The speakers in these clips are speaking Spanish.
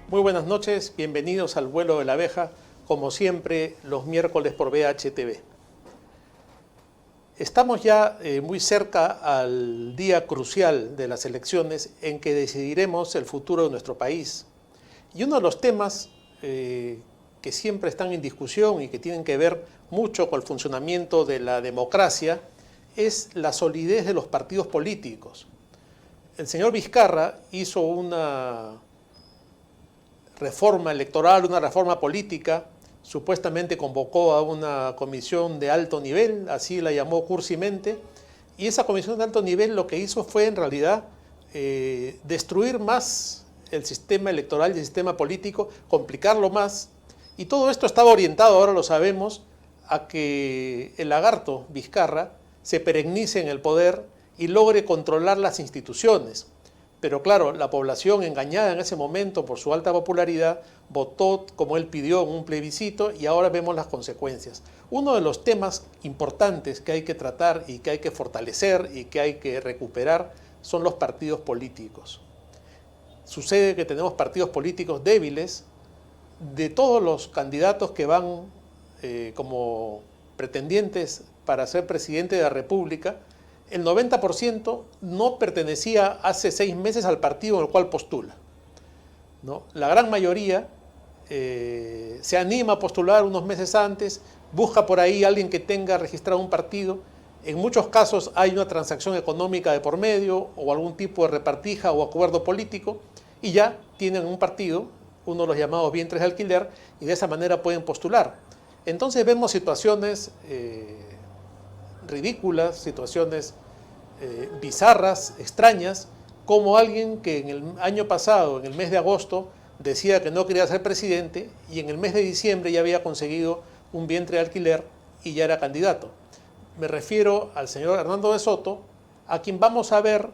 Muy buenas noches, bienvenidos al Vuelo de la Abeja, como siempre los miércoles por BHTV. Estamos ya muy cerca al día crucial de las elecciones en que decidiremos el futuro de nuestro país. Y uno de los temas que siempre están en discusión y que tienen que ver mucho con el funcionamiento de la democracia es la solidez de los partidos políticos. El señor Vizcarra hizo una reforma electoral, una reforma política, supuestamente convocó a una comisión de alto nivel, así la llamó cursimente, y esa comisión de alto nivel lo que hizo fue en realidad destruir más el sistema electoral y el sistema político, complicarlo más, y todo esto estaba orientado, ahora lo sabemos, a que el lagarto Vizcarra se perenice en el poder y logre controlar las instituciones. Pero claro, la población engañada en ese momento por su alta popularidad votó como él pidió en un plebiscito y ahora vemos las consecuencias. Uno de los temas importantes que hay que tratar y que hay que fortalecer y que hay que recuperar son los partidos políticos. Sucede que tenemos partidos políticos débiles. De todos los candidatos que van como pretendientes para ser presidente de la República, el 90% no pertenecía hace 6 meses al partido en el cual postula, ¿no? La gran mayoría se anima a postular unos meses antes, busca por ahí a alguien que tenga registrado un partido. En muchos casos hay una transacción económica de por medio o algún tipo de repartija o acuerdo político y ya tienen un partido, uno de los llamados vientres de alquiler, y de esa manera pueden postular. Entonces vemos situaciones ridículas, situaciones bizarras, extrañas, como alguien que en el año pasado, en el mes de agosto, decía que no quería ser presidente y en el mes de diciembre ya había conseguido un vientre de alquiler y ya era candidato. Me refiero al señor Hernando de Soto, a quien vamos a ver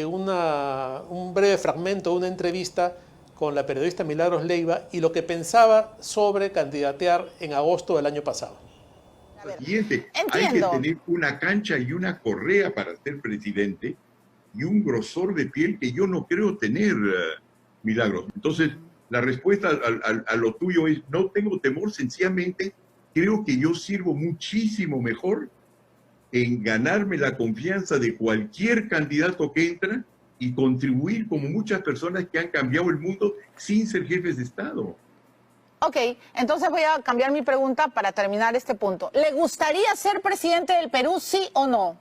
un breve fragmento de una entrevista con la periodista Milagros Leiva y lo que pensaba sobre candidatear en agosto del año pasado. Siguiente, hay que tener una cancha y una correa para ser presidente y un grosor de piel que yo no creo tener, Milagros. Entonces, la respuesta a lo tuyo es, no tengo temor, sencillamente creo que yo sirvo muchísimo mejor en ganarme la confianza de cualquier candidato que entra y contribuir como muchas personas que han cambiado el mundo sin ser jefes de Estado. Ok, entonces voy a cambiar mi pregunta para terminar este punto. ¿Le gustaría ser presidente del Perú, sí o no?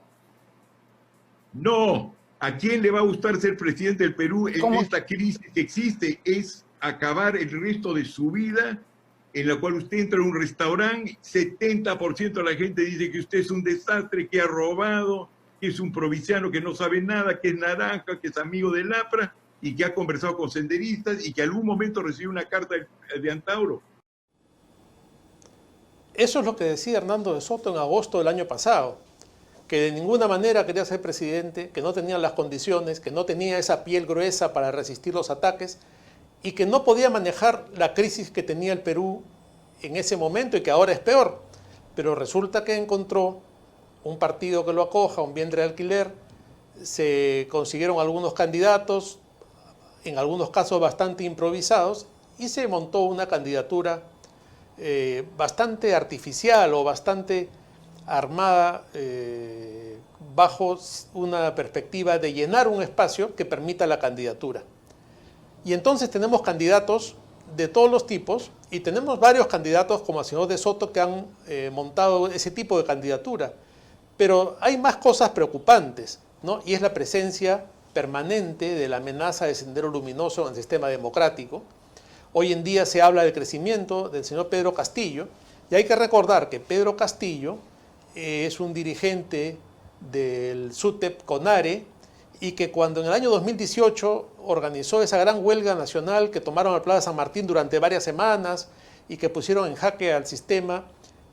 No. ¿A quién le va a gustar ser presidente del Perú en esta crisis que existe? Es acabar el resto de su vida en la cual usted entra a un restaurante, 70% de la gente dice que usted es un desastre, que ha robado, que es un provinciano que no sabe nada, que es naranja, que es amigo del APRA, y que ha conversado con senderistas y que algún momento recibió una carta de Antauro. Eso es lo que decía Hernando de Soto en agosto del año pasado, que de ninguna manera quería ser presidente, que no tenía las condiciones, que no tenía esa piel gruesa para resistir los ataques y que no podía manejar la crisis que tenía el Perú en ese momento y que ahora es peor. Pero resulta que encontró un partido que lo acoja, un vientre de alquiler, se consiguieron algunos candidatos, en algunos casos bastante improvisados, y se montó una candidatura bastante artificial o bastante armada bajo una perspectiva de llenar un espacio que permita la candidatura. Y entonces tenemos candidatos de todos los tipos y tenemos varios candidatos como el señor de Soto que han montado ese tipo de candidatura. Pero hay más cosas preocupantes, ¿no? Y es la presencia permanente de la amenaza de Sendero Luminoso en el sistema democrático. Hoy en día se habla del crecimiento del señor Pedro Castillo, y hay que recordar que Pedro Castillo es un dirigente del SUTEP CONARE, y que cuando en el año 2018 organizó esa gran huelga nacional que tomaron la Plaza San Martín durante varias semanas y que pusieron en jaque al sistema,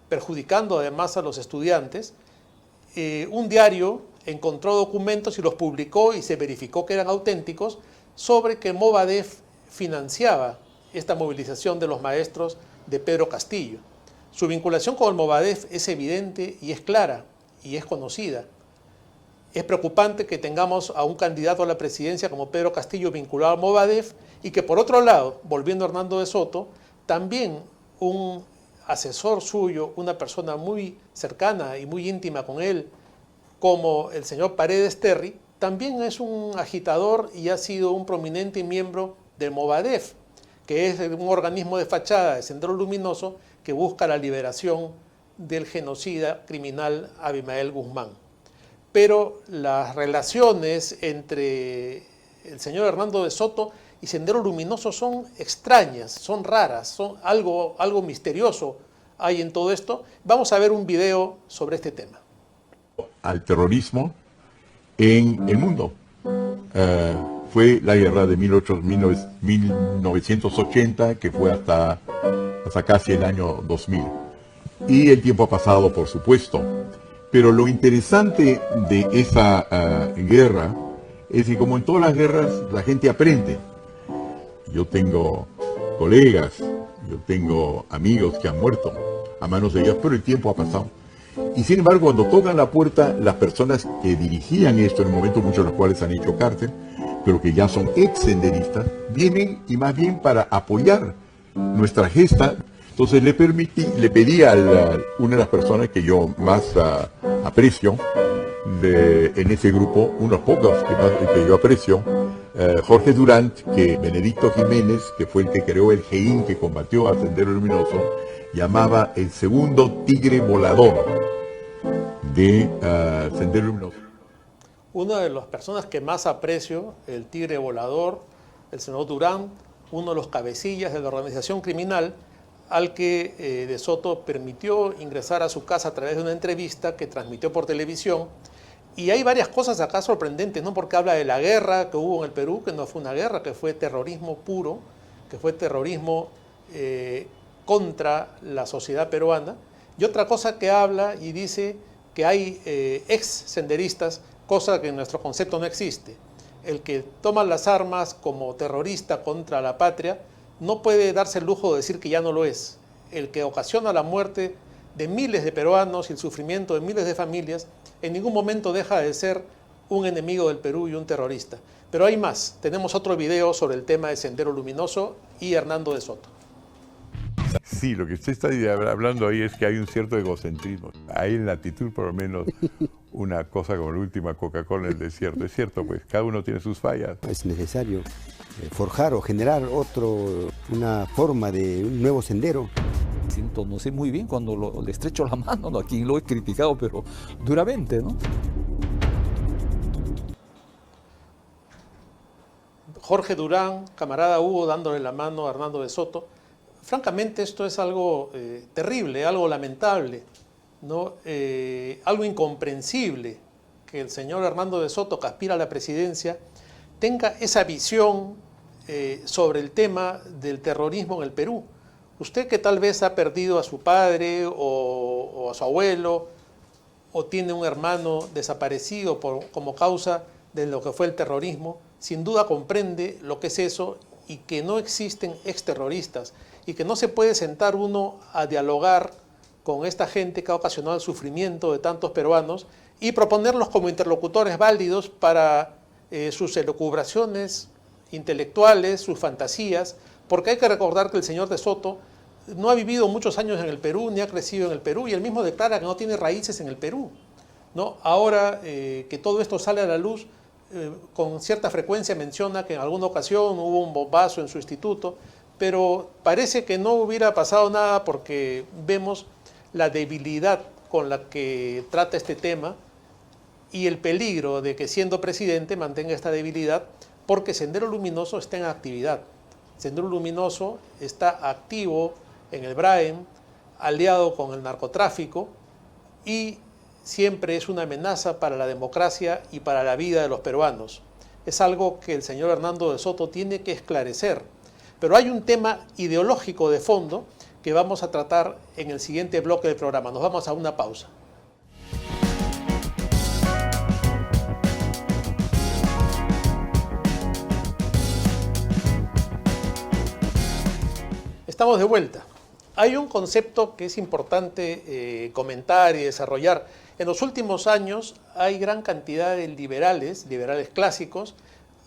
perjudicando además a los estudiantes, un diario encontró documentos y los publicó y se verificó que eran auténticos sobre que Movadef financiaba esta movilización de los maestros de Pedro Castillo. Su vinculación con el Movadef es evidente y es clara y es conocida. Es preocupante que tengamos a un candidato a la presidencia como Pedro Castillo vinculado al Movadef y que por otro lado, volviendo a Hernando de Soto, también un asesor suyo, una persona muy cercana y muy íntima con él, como el señor Paredes Terry, también es un agitador y ha sido un prominente miembro del Movadef, que es un organismo de fachada de Sendero Luminoso que busca la liberación del genocida criminal Abimael Guzmán. Pero las relaciones entre el señor Hernando de Soto y Sendero Luminoso son extrañas, son raras, son algo misterioso hay en todo esto. Vamos a ver un video sobre este tema. Al terrorismo en el mundo. Fue la guerra de 1980, que fue hasta casi el año 2000. Y el tiempo ha pasado, por supuesto. Pero lo interesante de esa guerra es que, como en todas las guerras, la gente aprende. Yo tengo colegas, yo tengo amigos que han muerto a manos de ellos, pero el tiempo ha pasado. Y sin embargo, cuando tocan la puerta, las personas que dirigían esto en el momento, muchos de los cuales han hecho cárcel, pero que ya son ex-senderistas, vienen y más bien para apoyar nuestra gesta. Entonces le pedí a una de las personas que yo más aprecio en ese grupo, unos pocos que yo aprecio, Jorge Durán, que Benedicto Jiménez, que fue el que creó el GEIN que combatió a Sendero Luminoso, llamaba el segundo tigre volador de Sendero Luminoso. Una de las personas que más aprecio, el tigre volador, el senador Durán, uno de los cabecillas de la organización criminal, al que de Soto permitió ingresar a su casa a través de una entrevista que transmitió por televisión. Y hay varias cosas acá sorprendentes, ¿no? Porque habla de la guerra que hubo en el Perú, que no fue una guerra, que fue terrorismo puro, que fue terrorismo contra la sociedad peruana. Y otra cosa que habla y dice que hay ex senderistas, cosa que en nuestro concepto no existe. El que toma las armas como terrorista contra la patria no puede darse el lujo de decir que ya no lo es. El que ocasiona la muerte de miles de peruanos y el sufrimiento de miles de familias en ningún momento deja de ser un enemigo del Perú y un terrorista. Pero hay más. Tenemos otro video sobre el tema de Sendero Luminoso y Hernando de Soto. Sí, lo que usted está hablando ahí es que hay un cierto egocentrismo. Hay en la actitud, por lo menos, una cosa como la última Coca-Cola en el desierto. Es cierto, pues cada uno tiene sus fallas. Es necesario forjar o generar una forma de un nuevo sendero. No sé muy bien cuando le estrecho la mano, ¿no? A quien lo he criticado, pero duramente, ¿no? Jorge Durán, camarada Hugo, dándole la mano a Hernando de Soto. Francamente, esto es algo terrible, algo lamentable, ¿no? Algo incomprensible que el señor Hernando de Soto, que aspira a la presidencia, tenga esa visión sobre el tema del terrorismo en el Perú. Usted que tal vez ha perdido a su padre o a su abuelo, o tiene un hermano desaparecido como causa de lo que fue el terrorismo, sin duda comprende lo que es eso y que no existen exterroristas y que no se puede sentar uno a dialogar con esta gente que ha ocasionado el sufrimiento de tantos peruanos y proponerlos como interlocutores válidos para sus elucubraciones intelectuales, sus fantasías, porque hay que recordar que el señor de Soto no ha vivido muchos años en el Perú, ni ha crecido en el Perú, y él mismo declara que no tiene raíces en el Perú, ¿no? Ahora que todo esto sale a la luz, con cierta frecuencia menciona que en alguna ocasión hubo un bombazo en su instituto, pero parece que no hubiera pasado nada porque vemos la debilidad con la que trata este tema y el peligro de que siendo presidente mantenga esta debilidad, porque Sendero Luminoso está en actividad. Sendero Luminoso está activo en el Braem, aliado con el narcotráfico y siempre es una amenaza para la democracia y para la vida de los peruanos. es algo que el señor Hernando de Soto tiene que esclarecer. Pero hay un tema ideológico de fondo que vamos a tratar en el siguiente bloque del programa. Nos vamos a una pausa. Estamos de vuelta. Hay un concepto que es importante comentar y desarrollar. En los últimos años hay gran cantidad de liberales clásicos.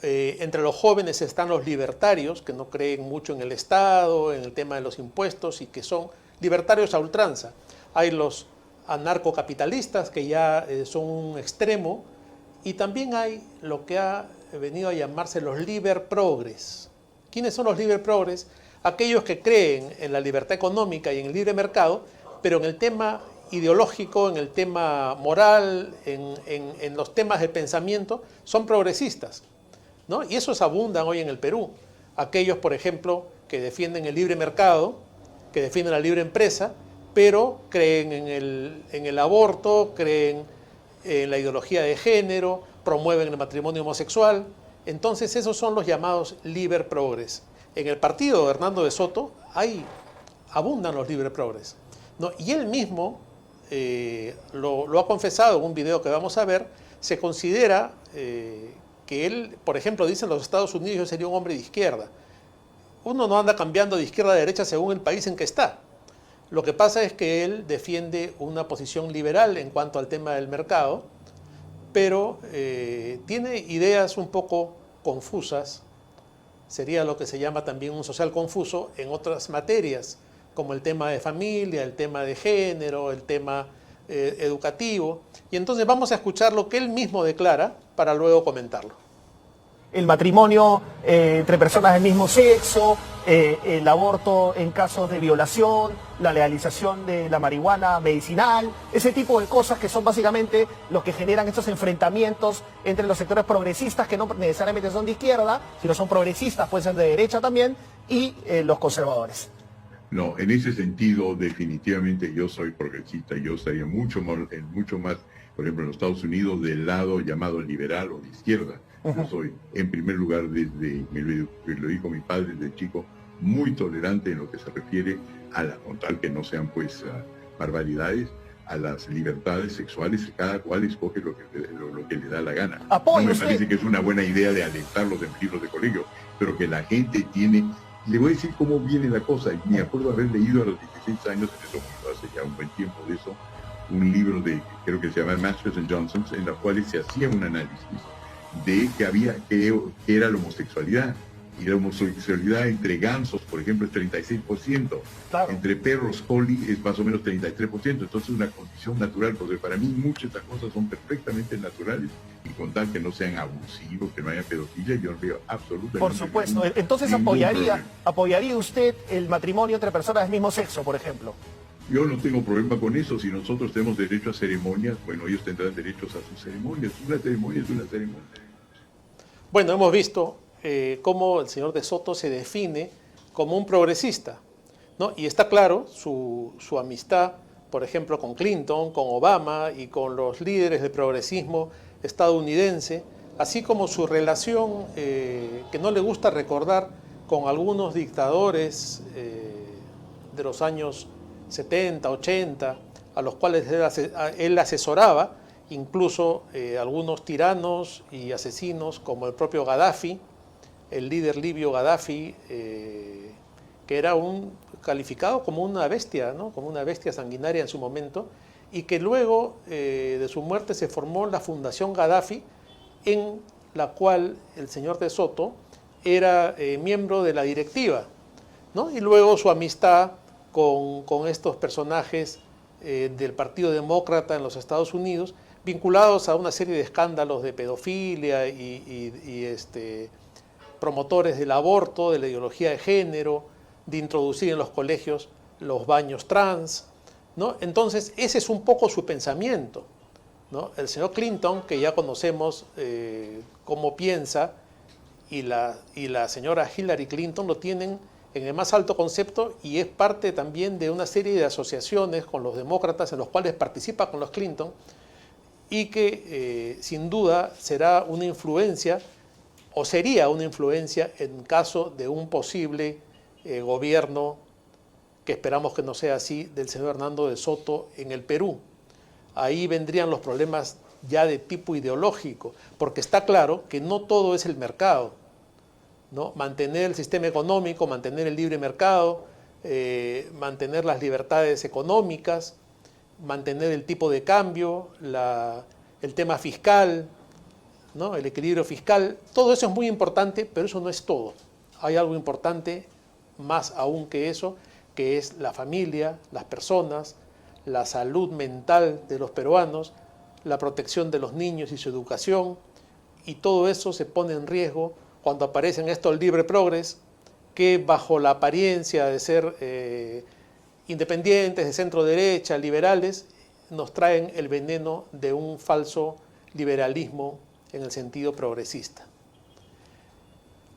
Entre los jóvenes están los libertarios, que no creen mucho en el Estado, en el tema de los impuestos y que son libertarios a ultranza. Hay los anarcocapitalistas, que ya son un extremo, y también hay lo que ha venido a llamarse los liberprogres. ¿Quiénes son los liberprogres? Aquellos que creen en la libertad económica y en el libre mercado, pero en el tema ideológico, en el tema moral, en los temas de pensamiento, son progresistas, ¿no? Y esos abundan hoy en el Perú. Aquellos, por ejemplo, que defienden el libre mercado, que defienden la libre empresa, pero creen en el aborto, creen en la ideología de género, promueven el matrimonio homosexual. Entonces esos son los llamados liberprogres. En el partido de Hernando de Soto abundan los liberprogres, ¿no? Y él mismo lo ha confesado en un video que vamos a ver. Se considera que él, por ejemplo, dice en los Estados Unidos, yo sería un hombre de izquierda. Uno no anda cambiando de izquierda a derecha según el país en que está. Lo que pasa es que él defiende una posición liberal en cuanto al tema del mercado, pero tiene ideas un poco confusas. Sería lo que se llama también un social confuso en otras materias, como el tema de familia, el tema de género, el tema educativo. Y entonces vamos a escuchar lo que él mismo declara para luego comentarlo. El matrimonio entre personas del mismo sexo, el aborto en casos de violación, la legalización de la marihuana medicinal, ese tipo de cosas que son básicamente lo que generan estos enfrentamientos entre los sectores progresistas, que no necesariamente son de izquierda, sino son progresistas, pueden ser de derecha también, y los conservadores. No, en ese sentido definitivamente yo soy progresista. Yo estaría mucho más, por ejemplo, en los Estados Unidos, del lado llamado liberal o de izquierda. Yo soy, en primer lugar, me lo dijo mi padre desde chico, muy tolerante en lo que se refiere con tal que no sean pues barbaridades, a las libertades sexuales. Cada cual escoge lo que le da la gana. No me parece que es una buena idea de alentarlos en libros de colegio, pero que la gente tiene... Le voy a decir cómo viene la cosa. Y me acuerdo haber leído a los 16 años, en eso, hace ya un buen tiempo de eso, un libro creo que se llama Masters and Johnson, en los cuales se hacía un análisis de que era la homosexualidad. Y la homosexualidad entre gansos, por ejemplo, es 36%. Claro. Entre perros collie es más o menos 33%. Entonces es una condición natural, porque para mí muchas de estas cosas son perfectamente naturales. Y con tal que no sean abusivos, que no haya pedofilia, yo no veo absolutamente... Por supuesto. Entonces apoyaría usted el matrimonio entre personas del mismo sexo, por ejemplo. Yo no tengo problema con eso. Si nosotros tenemos derecho a ceremonias, bueno, ellos tendrán derechos a sus ceremonias. Una ceremonia es una ceremonia. Bueno, hemos visto cómo el señor de Soto se define como un progresista, ¿no? Y está claro su amistad, por ejemplo, con Clinton, con Obama y con los líderes del progresismo estadounidense, así como su relación, que no le gusta recordar, con algunos dictadores de los años 70, 80, a los cuales él asesoraba, incluso algunos tiranos y asesinos como el propio Gaddafi, el líder libio Gaddafi, que era calificado como una bestia, ¿no? Como una bestia sanguinaria en su momento, y que luego de su muerte se formó la Fundación Gaddafi, en la cual el señor de Soto era miembro de la directiva, ¿no? Y luego su amistad con estos personajes del Partido Demócrata en los Estados Unidos, vinculados a una serie de escándalos de pedofilia y promotores del aborto, de la ideología de género, de introducir en los colegios los baños trans, ¿no? Entonces, ese es un poco su pensamiento, ¿no? El señor Clinton, que ya conocemos cómo piensa, y la señora Hillary Clinton lo tienen en el más alto concepto, y es parte también de una serie de asociaciones con los demócratas en los cuales participa con los Clinton, y que sin duda será una influencia o sería una influencia en caso de un posible gobierno, que esperamos que no sea así, del señor Hernando de Soto en el Perú. Ahí vendrían los problemas ya de tipo ideológico, porque está claro que no todo es el mercado, ¿no? Mantener el sistema económico, mantener el libre mercado, mantener las libertades económicas, mantener el tipo de cambio, el tema fiscal, ¿no? El equilibrio fiscal, todo eso es muy importante, pero eso no es todo. Hay algo importante más aún que eso, que es la familia, las personas, la salud mental de los peruanos, la protección de los niños y su educación, y todo eso se pone en riesgo cuando aparecen estos libre progres que bajo la apariencia de ser independientes, de centro derecha, liberales, nos traen el veneno de un falso liberalismo en el sentido progresista.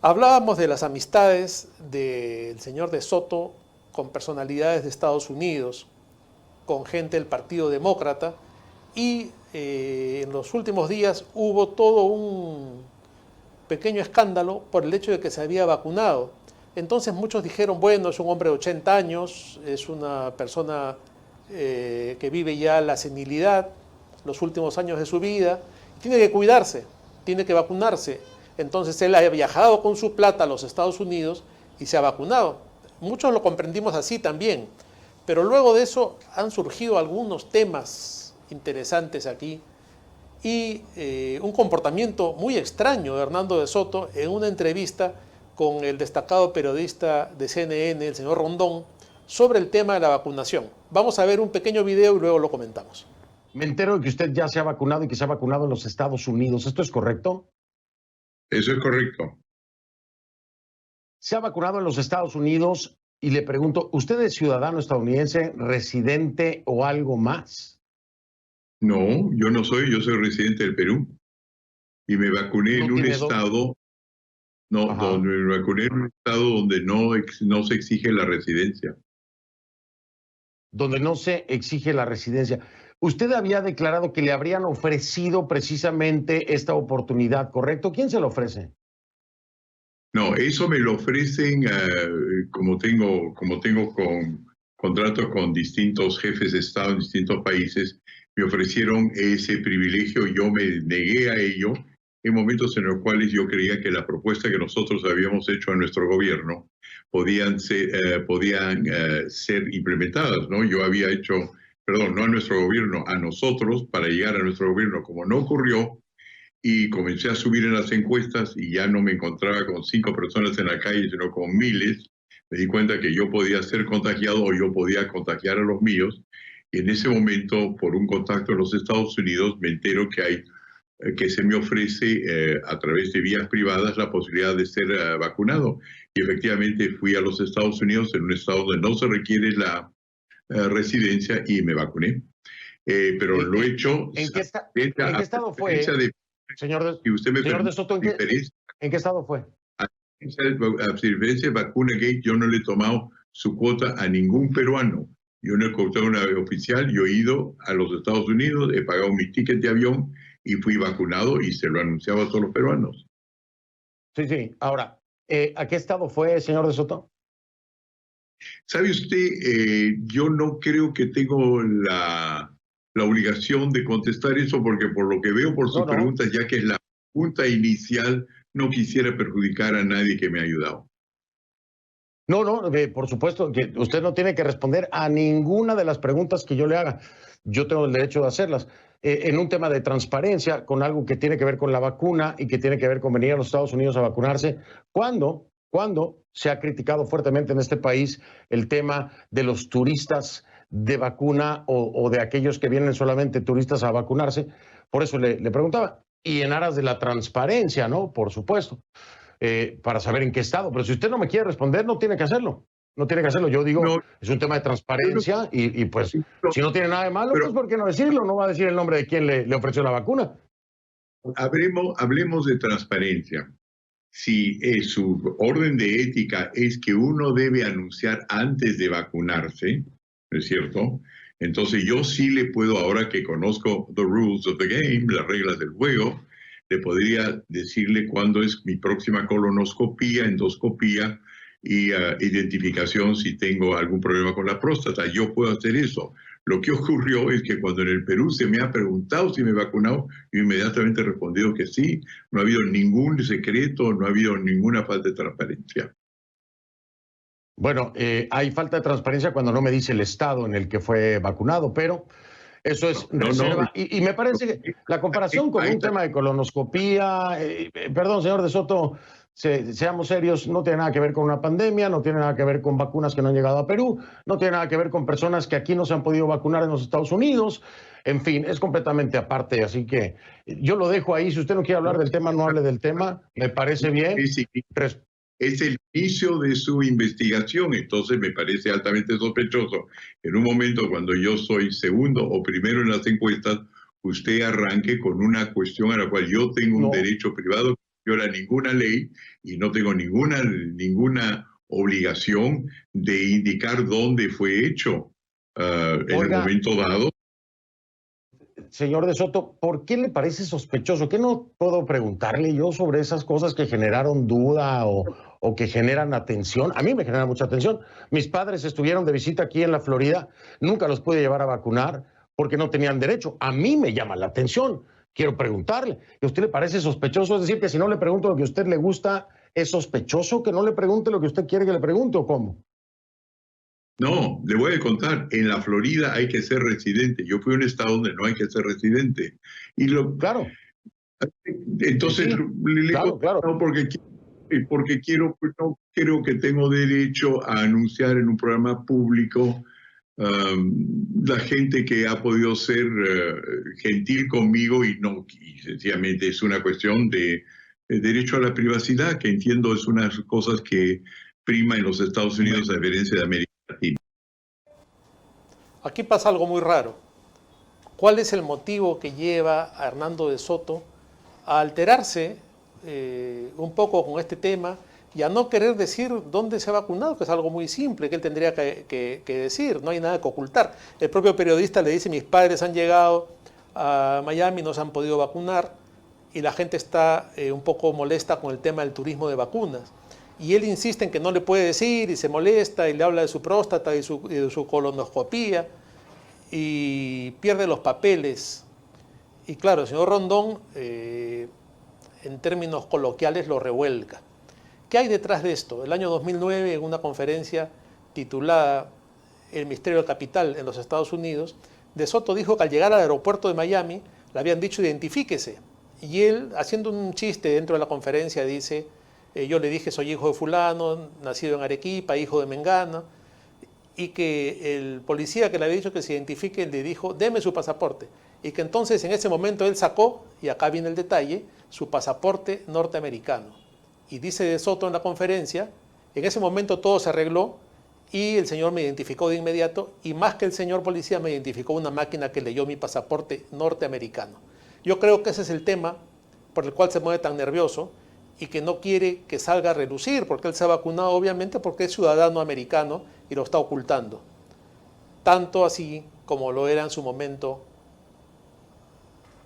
Hablábamos de las amistades del señor de Soto con personalidades de Estados Unidos, con gente del Partido Demócrata, y en los últimos días hubo todo un pequeño escándalo por el hecho de que se había vacunado. Entonces muchos dijeron, bueno, es un hombre de 80 años, es una persona que vive ya la senilidad, los últimos años de su vida, tiene que cuidarse, tiene que vacunarse. Entonces él ha viajado con su plata a los Estados Unidos y se ha vacunado. Muchos lo comprendimos así también, pero luego de eso han surgido algunos temas interesantes aquí y un comportamiento muy extraño de Hernando de Soto en una entrevista con el destacado periodista de CNN, el señor Rondón, sobre el tema de la vacunación. Vamos a ver un pequeño video y luego lo comentamos. Me entero de que usted ya se ha vacunado y que se ha vacunado en los Estados Unidos. ¿Esto es correcto? Eso es correcto. Se ha vacunado en los Estados Unidos y le pregunto, ¿usted es ciudadano estadounidense, residente o algo más? No, yo no soy, yo soy residente del Perú. Y me vacuné en un estado, me vacuné en un estado donde no se exige la residencia. Donde no se exige la residencia. Usted había declarado que le habrían ofrecido precisamente esta oportunidad, ¿correcto? ¿Quién se lo ofrece? No, eso me lo ofrecen como tengo contratos con distintos jefes de Estado en distintos países. Me ofrecieron ese privilegio, yo me negué a ello en momentos en los cuales yo creía que la propuesta que nosotros habíamos hecho a nuestro gobierno podían ser implementadas, ¿no? Yo había hecho, no a nuestro gobierno, a nosotros, para llegar a nuestro gobierno, como no ocurrió, y comencé a subir en las encuestas y ya no me encontraba con 5 personas en la calle, sino con miles. Me di cuenta que yo podía ser contagiado o yo podía contagiar a los míos. Y en ese momento, por un contacto en los Estados Unidos, me entero que se me ofrece a través de vías privadas la posibilidad de ser vacunado. Y efectivamente fui a los Estados Unidos, en un estado donde no se requiere la residencia, y me vacuné. Pero lo he hecho... ¿En qué estado fue? Señor de Soto, ¿en qué estado fue? A diferencia de Vacunagate, yo no le he tomado su cuota a ningún peruano. Yo no he cortado una oficial, yo he ido a los Estados Unidos, he pagado mi ticket de avión y fui vacunado y se lo anunciaba a todos los peruanos. Sí. Ahora, ¿a qué estado fue, señor de Soto? ¿Sabe usted? Yo no creo que tengo la obligación de contestar eso, porque por lo que veo por sus preguntas, ya que es la pregunta inicial, no quisiera perjudicar a nadie que me ha ayudado. No, por supuesto que usted no tiene que responder a ninguna de las preguntas que yo le haga. Yo tengo el derecho de hacerlas. En un tema de transparencia, con algo que tiene que ver con la vacuna y que tiene que ver con venir a los Estados Unidos a vacunarse, ¿cuándo se ha criticado fuertemente en este país el tema de los turistas de vacuna o de aquellos que vienen solamente turistas a vacunarse? Por eso le preguntaba. Y en aras de la transparencia, ¿no? Por supuesto. Para saber en qué estado. Pero si usted no me quiere responder, no tiene que hacerlo. No tiene que hacerlo. Yo digo, es un tema de transparencia y pues si no tiene nada de malo, pues ¿por qué no decirlo? No va a decir el nombre de quién le ofreció la vacuna. Hablemos de transparencia. Si su orden de ética es que uno debe anunciar antes de vacunarse, ¿no es cierto? Entonces yo sí le puedo, ahora que conozco the rules of the game, las reglas del juego, le podría decirle cuándo es mi próxima colonoscopía, endoscopía y identificación si tengo algún problema con la próstata. Yo puedo hacer eso. Lo que ocurrió es que cuando en el Perú se me ha preguntado si me he vacunado, yo inmediatamente he respondido que sí. No ha habido ningún secreto, no ha habido ninguna falta de transparencia. Bueno, hay falta de transparencia cuando no me dice el estado en el que fue vacunado, pero eso es reserva. Y me parece que la comparación con un tema de colonoscopía, perdón, señor de Soto, seamos serios, no tiene nada que ver con una pandemia, no tiene nada que ver con vacunas que no han llegado a Perú, no tiene nada que ver con personas que aquí no se han podido vacunar en los Estados Unidos. En fin, es completamente aparte, así que yo lo dejo ahí. Si usted no quiere hablar del tema, no hable del tema, me parece bien. Sí. Es el inicio de su investigación, entonces me parece altamente sospechoso. En un momento cuando yo soy segundo o primero en las encuestas, usted arranque con una cuestión a la cual yo tengo un derecho privado que no viola ninguna ley y no tengo ninguna obligación de indicar dónde fue hecho en el momento dado. Señor de Soto, ¿por qué le parece sospechoso? ¿Qué no puedo preguntarle yo sobre esas cosas que generaron duda o que generan atención? A mí me genera mucha atención. Mis padres estuvieron de visita aquí en la Florida, nunca los pude llevar a vacunar porque no tenían derecho. A mí me llama la atención. Quiero preguntarle, ¿a usted le parece sospechoso? Es decir, que si no le pregunto lo que a usted le gusta, ¿es sospechoso que no le pregunte lo que usted quiere que le pregunte o cómo? No, le voy a contar, en la Florida hay que ser residente. Yo fui a un estado donde no hay que ser residente. Claro. Entonces, sí, claro. No, porque no creo que tengo derecho a anunciar en un programa público la gente que ha podido ser gentil conmigo y sencillamente es una cuestión de derecho a la privacidad, que entiendo es una de las cosas que prima en los Estados Unidos a diferencia de América Latina. Aquí pasa algo muy raro. ¿Cuál es el motivo que lleva a Hernando de Soto a alterarse un poco con este tema y a no querer decir dónde se ha vacunado, que es algo muy simple que él tendría que decir, no hay nada que ocultar? El propio periodista le dice: mis padres han llegado a Miami, no se han podido vacunar, y la gente está un poco molesta con el tema del turismo de vacunas. Y él insiste en que no le puede decir y se molesta y le habla de su próstata y de su colonoscopía y pierde los papeles. Y claro, el señor Rondón, en términos coloquiales, lo revuelca. ¿Qué hay detrás de esto? El año 2009, en una conferencia titulada El misterio del capital en los Estados Unidos, de Soto dijo que al llegar al aeropuerto de Miami le habían dicho identifíquese. Y él, haciendo un chiste dentro de la conferencia, dice: yo le dije soy hijo de fulano, nacido en Arequipa, hijo de Mengana, y que el policía que le había dicho que se identifique le dijo: deme su pasaporte. Y que entonces en ese momento él sacó, y acá viene el detalle, su pasaporte norteamericano. Y dice de Soto en la conferencia: en ese momento todo se arregló y el señor me identificó de inmediato, y más que el señor policía me identificó una máquina que leyó mi pasaporte norteamericano. Yo creo que ese es el tema por el cual se mueve tan nervioso y que no quiere que salga a relucir, porque él se ha vacunado obviamente porque es ciudadano americano y lo está ocultando. Tanto así como lo era en su momento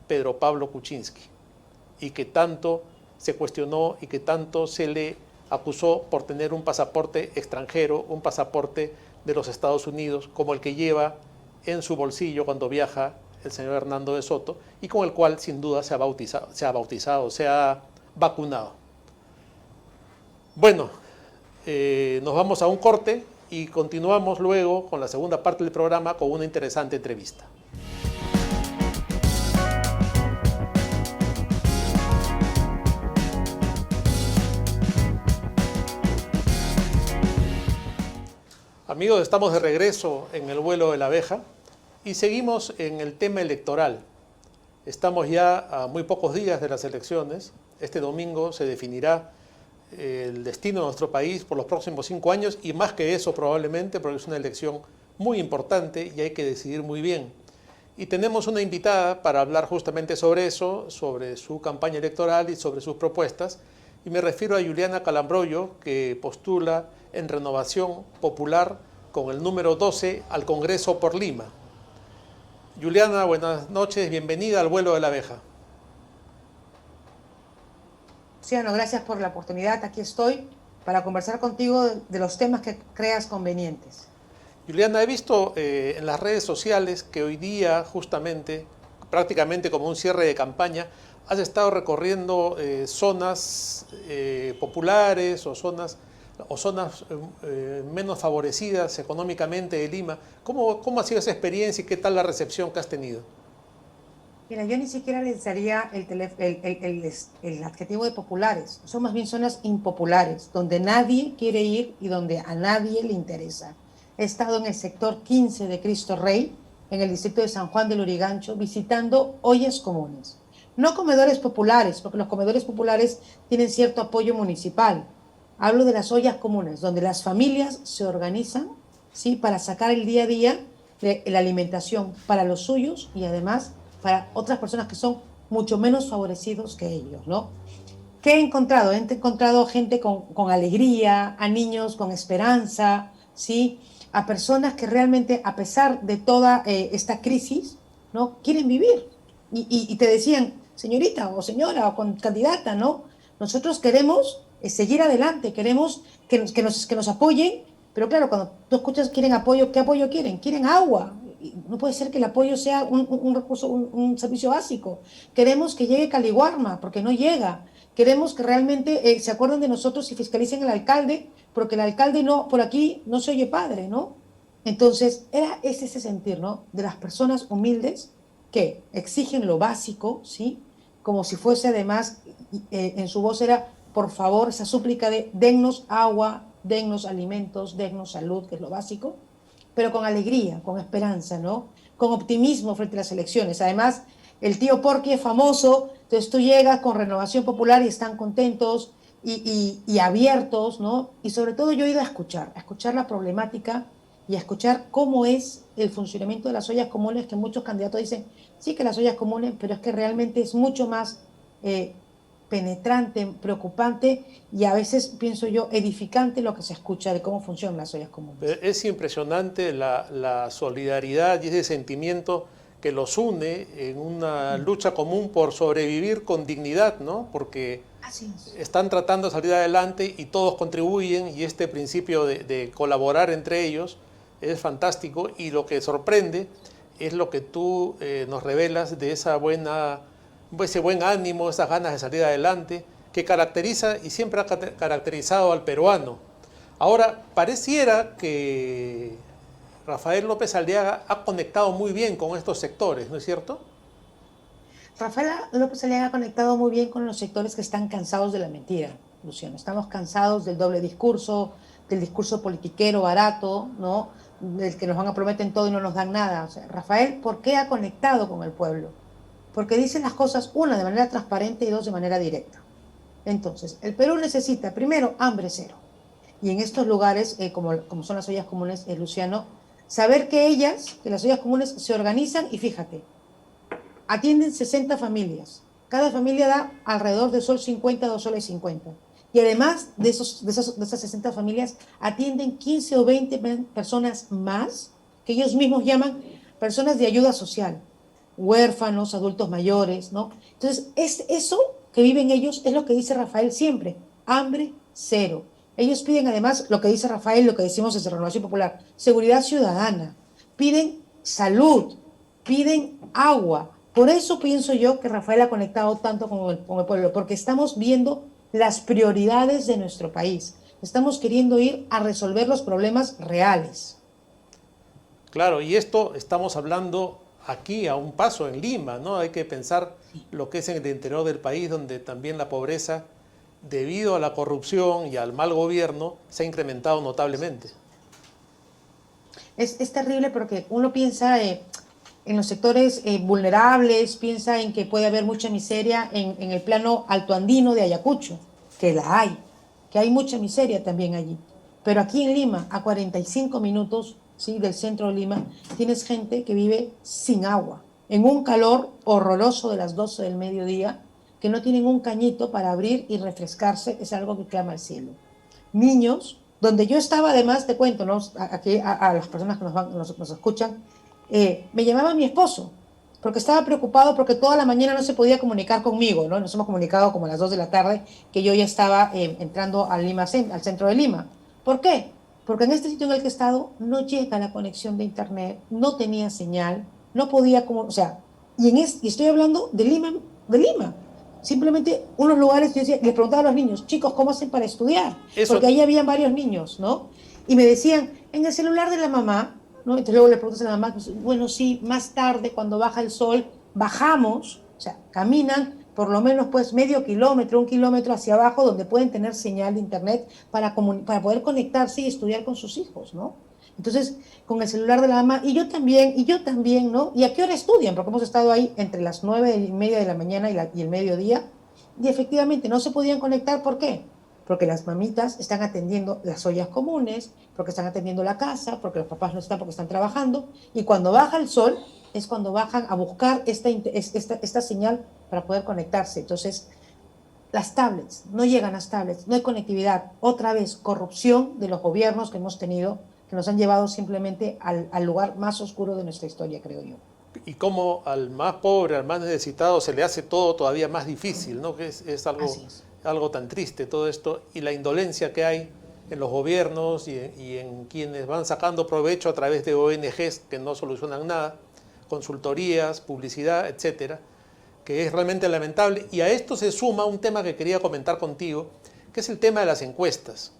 Pedro Pablo Kuczynski, y que tanto se cuestionó y que tanto se le acusó por tener un pasaporte extranjero, un pasaporte de los Estados Unidos, como el que lleva en su bolsillo cuando viaja el señor Hernando de Soto, y con el cual sin duda se ha vacunado. Bueno, nos vamos a un corte y continuamos luego con la segunda parte del programa con una interesante entrevista. Amigos, estamos de regreso en el vuelo de la abeja y seguimos en el tema electoral. Estamos ya a muy pocos días de las elecciones. Este domingo se definirá el destino de nuestro país por los próximos 5 años, y más que eso probablemente, porque es una elección muy importante y hay que decidir muy bien. Y tenemos una invitada para hablar justamente sobre eso, sobre su campaña electoral y sobre sus propuestas. Y me refiero a Juliana Calambroyo, que postula en Renovación Popular con el número 12 al Congreso por Lima. Juliana, buenas noches, bienvenida al vuelo de la abeja. Luciano, gracias por la oportunidad. Aquí estoy para conversar contigo de los temas que creas convenientes. Juliana, he visto en las redes sociales que hoy día, justamente, prácticamente como un cierre de campaña, has estado recorriendo zonas populares o zonas menos favorecidas económicamente de Lima. ¿Cómo ha sido esa experiencia y qué tal la recepción que has tenido? Mira, yo ni siquiera les daría el adjetivo de populares. Son más bien zonas impopulares, donde nadie quiere ir y donde a nadie le interesa. He estado en el sector 15 de Cristo Rey, en el distrito de San Juan del Lurigancho, visitando ollas comunes. No comedores populares, porque los comedores populares tienen cierto apoyo municipal. Hablo de las ollas comunes, donde las familias se organizan, ¿sí?, para sacar el día a día de la alimentación para los suyos y además para otras personas que son mucho menos favorecidos que ellos, ¿no? ¿Qué he encontrado? He encontrado gente con alegría, a niños con esperanza, ¿sí?, a personas que realmente, a pesar de toda esta crisis, ¿no?, quieren vivir. Y te decían, señorita o señora o candidata, ¿no?, nosotros queremos seguir adelante, queremos que nos apoyen, pero claro, cuando tú escuchas quieren apoyo, ¿qué apoyo quieren? Quieren agua. No puede ser que el apoyo sea un recurso, un servicio básico. Queremos que llegue Caliwarma, porque no llega. Queremos que realmente se acuerden de nosotros y fiscalicen al alcalde, porque el alcalde no, por aquí no se oye padre, ¿no? Entonces, es ese sentir, ¿no?, de las personas humildes que exigen lo básico, ¿sí?, como si fuese además, en su voz era, por favor, esa súplica de dennos agua, dennos alimentos, dennos salud, que es lo básico, pero con alegría, con esperanza, ¿no?, con optimismo frente a las elecciones. Además, el tío Porky es famoso, entonces tú llegas con Renovación Popular y están contentos y abiertos, ¿no? Y sobre todo yo he ido a escuchar la problemática y a escuchar cómo es el funcionamiento de las ollas comunes, que muchos candidatos dicen, sí que las ollas comunes, pero es que realmente es mucho más penetrante, preocupante y a veces, pienso yo, edificante lo que se escucha de cómo funcionan las ollas comunes. Es impresionante la solidaridad y ese sentimiento que los une en una lucha común por sobrevivir con dignidad, ¿no? Porque están tratando de salir adelante y todos contribuyen, y este principio de colaborar entre ellos es fantástico, y lo que sorprende es lo que tú nos revelas de ese buen ánimo, esas ganas de salir adelante, que caracteriza y siempre ha caracterizado al peruano. Ahora, pareciera que Rafael López Aliaga ha conectado muy bien con estos sectores, ¿no es cierto? Rafael López Aliaga ha conectado muy bien con los sectores que están cansados de la mentira, Luciano. Estamos cansados del doble discurso, del discurso politiquero barato, ¿no?, del que nos prometen todo y no nos dan nada. O sea, Rafael, ¿por qué ha conectado con el pueblo? Porque dicen las cosas, una, de manera transparente y dos, de manera directa. Entonces, el Perú necesita, primero, hambre cero. Y en estos lugares, como son las ollas comunes, Luciano, saber que las ollas comunes se organizan y fíjate, atienden 60 familias. Cada familia da alrededor de $1.50, $2.50. Y además de esas 60 familias, atienden 15 o 20 personas más, que ellos mismos llaman personas de ayuda social, huérfanos, adultos mayores, ¿no? Entonces, eso que viven ellos es lo que dice Rafael siempre, hambre cero. Ellos piden además, lo que dice Rafael, lo que decimos desde Renovación Popular, seguridad ciudadana, piden salud, piden agua. Por eso pienso yo que Rafael ha conectado tanto con el pueblo, porque estamos viendo las prioridades de nuestro país. Estamos queriendo ir a resolver los problemas reales. Claro, y esto estamos hablando aquí a un paso en Lima, ¿no? Hay que pensar lo que es en el interior del país, donde también la pobreza, debido a la corrupción y al mal gobierno, se ha incrementado notablemente. Es terrible porque uno piensa en los sectores vulnerables, piensa en que puede haber mucha miseria en el plano altoandino de Ayacucho, que la hay, que hay mucha miseria también allí. Pero aquí en Lima, a 45 minutos, ¿sí?, del centro de Lima, tienes gente que vive sin agua, en un calor horroroso de las 12 del mediodía, que no tienen un cañito para abrir y refrescarse, es algo que clama al cielo. Niños, donde yo estaba, además, te cuento, ¿no?, aquí a las personas que nos escuchan, me llamaba mi esposo porque estaba preocupado porque toda la mañana no se podía comunicar conmigo, ¿no? Nos hemos comunicado como a las 2 de la tarde, que yo ya estaba entrando a Lima, al centro de Lima. ¿Por qué? Porque en este sitio en el que he estado no llega la conexión de internet, no tenía señal, no podía, o sea, y estoy hablando de Lima. Simplemente unos lugares, yo decía, les preguntaba a los niños, chicos, ¿cómo hacen para estudiar? Porque ahí habían varios niños, ¿no? Y me decían, en el celular de la mamá, ¿no? Entonces luego le preguntas a la mamá, pues, bueno, sí, más tarde, cuando baja el sol, bajamos, o sea, caminan por lo menos pues medio kilómetro, 1 kilómetro hacia abajo, donde pueden tener señal de internet para poder conectarse y estudiar con sus hijos, ¿no? Entonces, con el celular de la mamá, y yo también, ¿no? ¿Y a qué hora estudian? Porque hemos estado ahí entre las 9:30 de la mañana y el mediodía, y efectivamente no se podían conectar. ¿Por qué? Porque las mamitas están atendiendo las ollas comunes, porque están atendiendo la casa, porque los papás no están porque están trabajando, y cuando baja el sol es cuando bajan a buscar esta señal para poder conectarse. Entonces, las tablets, no llegan las tablets, no hay conectividad. Otra vez, corrupción de los gobiernos que hemos tenido, que nos han llevado simplemente al lugar más oscuro de nuestra historia, creo yo. Y cómo al más pobre, al más necesitado, se le hace todo todavía más difícil, ¿no? Que es algo tan triste todo esto, y la indolencia que hay en los gobiernos y en quienes van sacando provecho a través de ONGs que no solucionan nada, consultorías, publicidad, etcétera, que es realmente lamentable. Y a esto se suma un tema que quería comentar contigo, que es el tema de las encuestas,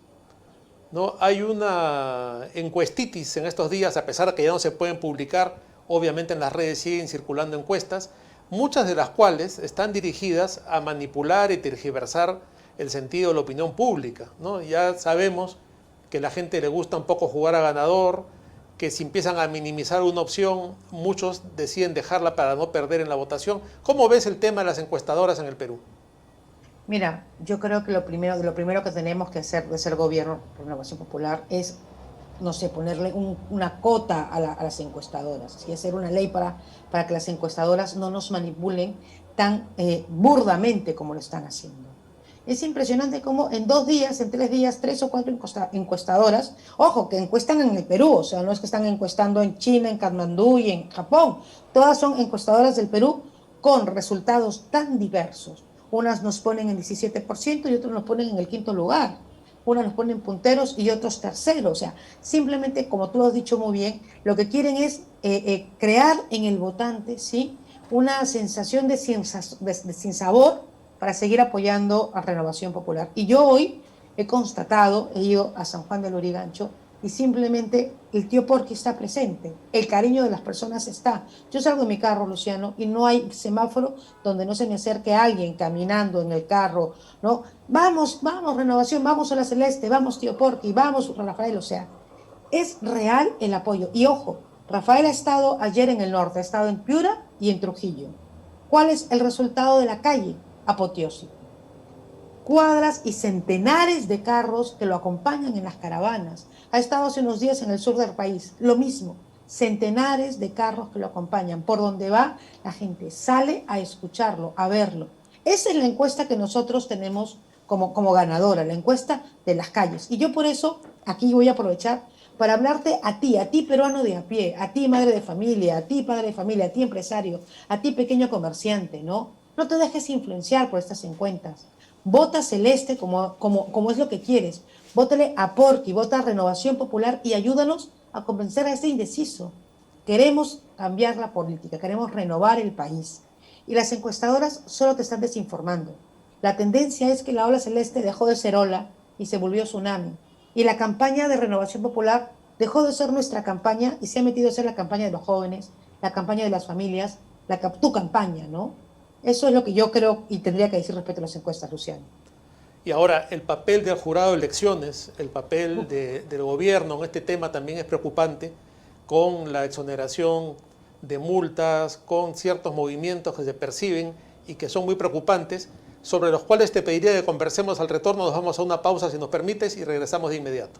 ¿no? Hay una encuestitis en estos días, a pesar de que ya no se pueden publicar, obviamente en las redes siguen circulando encuestas, muchas de las cuales están dirigidas a manipular y tergiversar el sentido de la opinión pública, ¿no? Ya sabemos que a la gente le gusta un poco jugar a ganador, que si empiezan a minimizar una opción, muchos deciden dejarla para no perder en la votación. ¿Cómo ves el tema de las encuestadoras en el Perú? Mira, yo creo que lo primero que tenemos que hacer de ser gobierno por Renovación Popular es, no sé, ponerle una cota a las encuestadoras, ¿sí? Hacer una ley para que las encuestadoras no nos manipulen tan burdamente como lo están haciendo. Es impresionante cómo en 2 días, en 3 días, 3 o 4 encuestadoras, ojo, que encuestan en el Perú, o sea, no es que están encuestando en China, en Katmandú y en Japón, todas son encuestadoras del Perú con resultados tan diversos. Unas nos ponen en 17% y otras nos ponen en el 5º lugar. Unas nos ponen punteros y otros terceros. O sea, simplemente, como tú has dicho muy bien, lo que quieren es crear en el votante, ¿sí?, una sensación de sinsabor para seguir apoyando a Renovación Popular. Y yo hoy he ido a San Juan del Lurigancho, y simplemente el tío Porqui está presente, el cariño de las personas está. Yo salgo de mi carro, Luciano, y no hay semáforo donde no se me acerque alguien caminando en el carro, ¿no? Vamos, Renovación, vamos a la Celeste, vamos tío Porqui, vamos Rafael. O sea, es real el apoyo. Y ojo, Rafael ha estado ayer en el norte, ha estado en Piura y en Trujillo. ¿Cuál es el resultado de la calle? Apoteósico. Cuadras y centenares de carros que lo acompañan en las caravanas. Ha estado hace unos días en el sur del país, lo mismo, centenares de carros que lo acompañan. Por donde va, la gente sale a escucharlo, a verlo. Esa es la encuesta que nosotros tenemos como ganadora, la encuesta de las calles. Y yo por eso aquí voy a aprovechar para hablarte a ti peruano de a pie, a ti madre de familia, a ti padre de familia, a ti empresario, a ti pequeño comerciante, ¿no? No te dejes influenciar por estas encuestas. Vota Celeste como es lo que quieres. Vótale a Porqui, vota a Renovación Popular y ayúdanos a convencer a ese indeciso. Queremos cambiar la política, queremos renovar el país. Y las encuestadoras solo te están desinformando. La tendencia es que la ola celeste dejó de ser ola y se volvió tsunami. Y la campaña de Renovación Popular dejó de ser nuestra campaña y se ha metido a ser la campaña de los jóvenes, la campaña de las familias, tu campaña, ¿no? Eso es lo que yo creo y tendría que decir respecto a las encuestas, Luciano. Y ahora, el papel del jurado de elecciones, el papel del gobierno en este tema también es preocupante, con la exoneración de multas, con ciertos movimientos que se perciben y que son muy preocupantes, sobre los cuales te pediría que conversemos al retorno. Nos vamos a una pausa, si nos permites, y regresamos de inmediato.